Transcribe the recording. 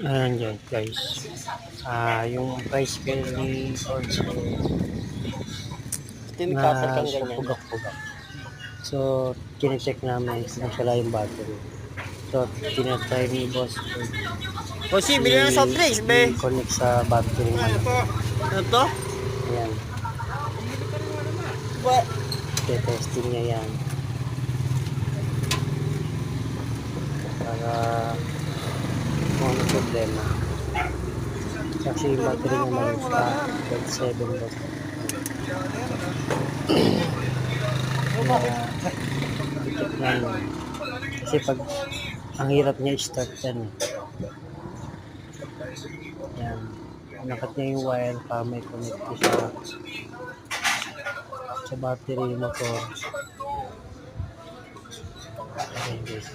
Ayan dyan guys. Yung price bill ni Forge Ito yung na cutter kang ganyan. pugak-pugak. So, kine-check namin kung sila yung battery. So, tinatry ni Boss Forge O si, bili na ng soft drinks, be. i-connect sa battery ng ano. Ano to? Ayan. What? Testing niya yan. Para kung ano problema. Kasi yung battery naman sa 27 boss. Yan. Kasi pag ang hirap niya i-start yan. Yan. Nakat niya yung wire para may connect ko sa battery motor. Okay, guys.